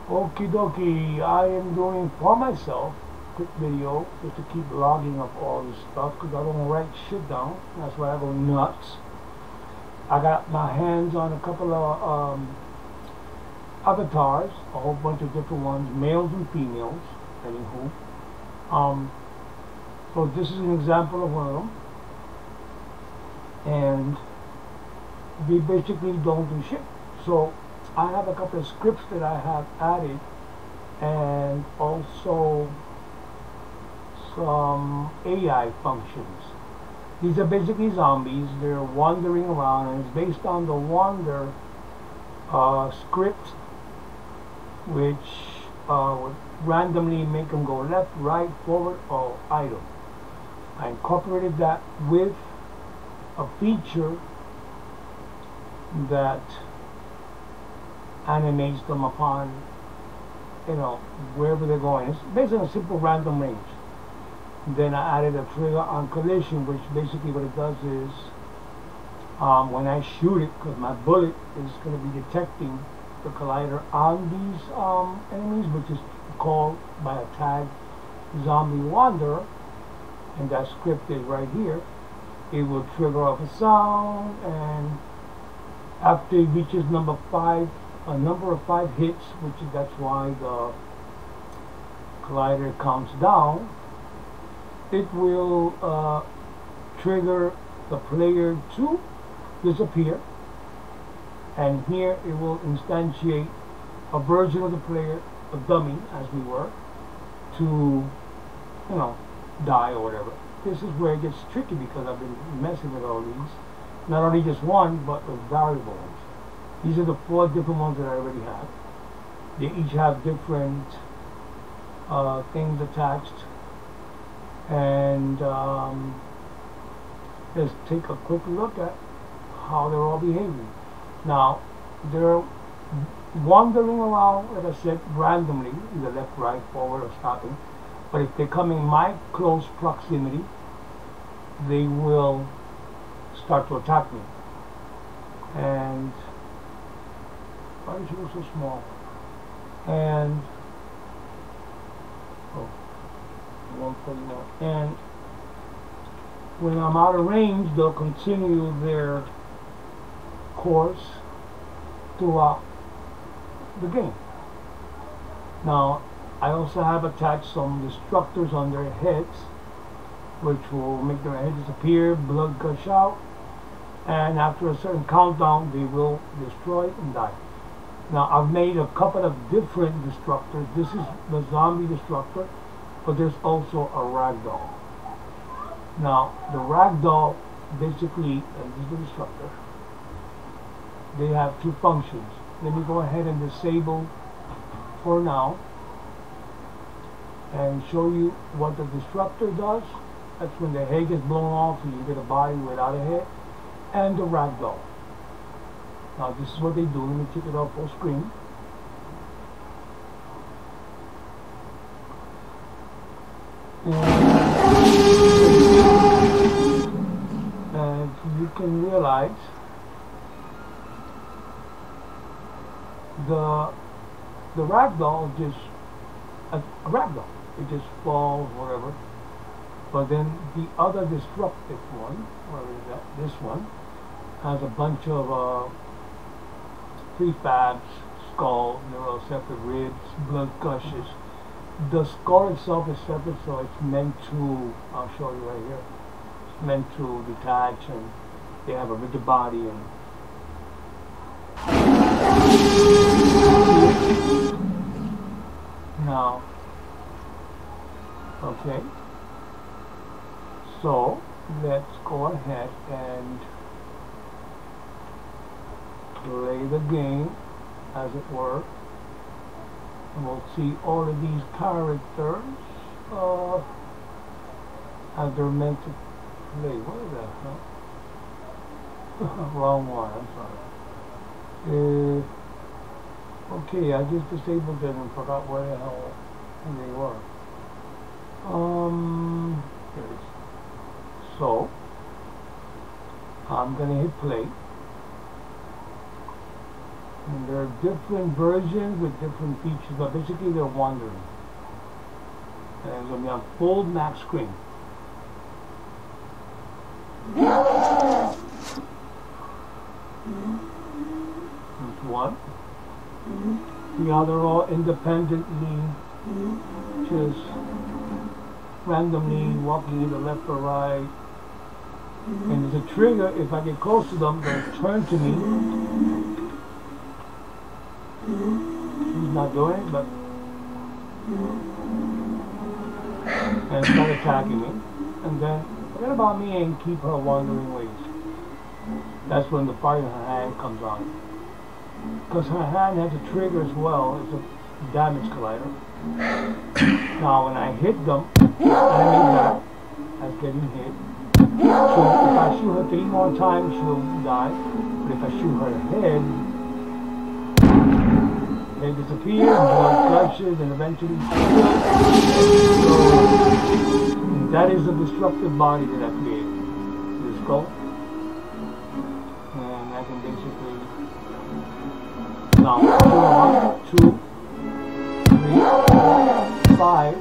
Okie dokie, I am doing for myself quick video just to keep logging up all this stuff because I don't write shit down. That's why I go nuts. I got my hands on a couple of avatars, a whole bunch of different ones, males and females, anywho. So this is an example of one of them, and we basically don't do shit. So I have a couple of scripts that I have added, and also some AI functions. These are basically zombies. They're wandering around, and it's based on the wander script, which would randomly make them go left, right, forward, or idle. I incorporated that with a feature that animates them upon, wherever they're going. It's based on a simple random range. Then I added a trigger on collision, which basically what it does is when I shoot it, because my bullet is going to be detecting the collider on these enemies, which is called by a tag zombie wanderer, and that script is right here. It will trigger off a sound, and after it reaches number 5, a number of 5 hits, that's why the collider counts down, it will trigger the player to disappear, and here it will instantiate a version of the player, a dummy as we were, to die or whatever. This is where it gets tricky because I've been messing with all these, not only just one but with variable ones. These are the 4 different ones that I already have. They each have different things attached, and let's take a quick look at how they're all behaving. Now, they're wandering around, like I said, randomly, either left, right, forward, or stopping. But if they come in my close proximity, they will start to attack me. And why is it so small? And and when I'm out of range, they'll continue their course throughout the game. Now, I also have attached some destructors on their heads, which will make their heads disappear, blood gush out, and after a certain countdown, they will destroy and die. Now, I've made a couple of different destructors. This is the zombie destructor, but there's also a ragdoll. Now, the ragdoll basically, and this is the destructor, they have 2 functions. Let me go ahead and disable for now and show you what the destructor does. That's when the head gets blown off and you get a body without a head, and the ragdoll. Now this is what they do. Let me take it off full screen. And you can realize the ragdoll is just a ragdoll. It just falls, whatever. But then the other destructive one, where is that? This one has a bunch of prefabs, skull, separate ribs, blood gushes. The skull itself is separate, so it's meant to, I'll show you right here, it's meant to detach, and they have a rigid body. And now, okay, so let's go ahead and play the game, as it were, and we'll see all of these characters as they're meant to play. What is that, huh? Wrong one, I'm sorry. Okay, I just disabled them and forgot where the hell they were. There it is. So, I'm gonna hit play. And there are different versions with different features, but basically they're wandering. And it's going to be on full max screen. That's one. The other all independently, just randomly walking either left or right. And there's a trigger. If I get close to them, they'll turn to me. He's not doing it, but and start attacking me. And then forget about me and keep her wandering ways. That's when the fire in her hand comes on. Because her hand has a trigger as well. It's a damage collider. Now when I hit them, enemy back as getting hit. So if I shoot her 3 more times, she'll die. But if I shoot her head, they disappear, blood gushes, and eventually she kills. So that is the destructive body that I created. The skull. And I can basically now 1, 2, 3, 4, 5.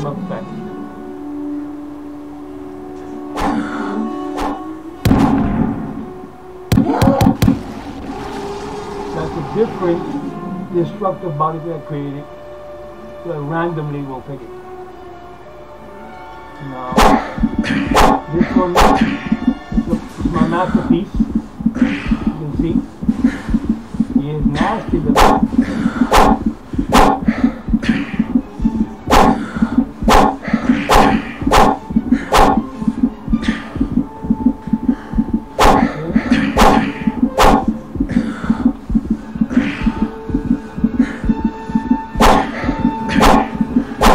Effect. That's a different destructive body that I created that randomly will pick it. Now, this one is my masterpiece. You can see he is nasty with that.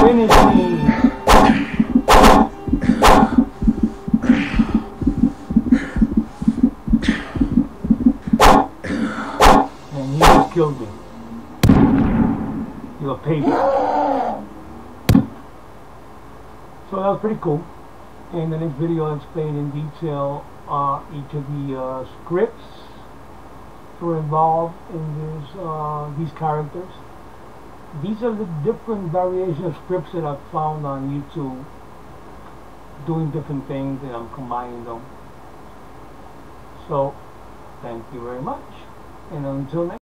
Finish me. And he just killed me. You'll pay for it. So that was pretty cool. In the next video I'll explain in detail each of the scripts that were involved in these characters. These are the different variations of scripts that I've found on YouTube doing different things, and I'm combining them. So, thank you very much, and until next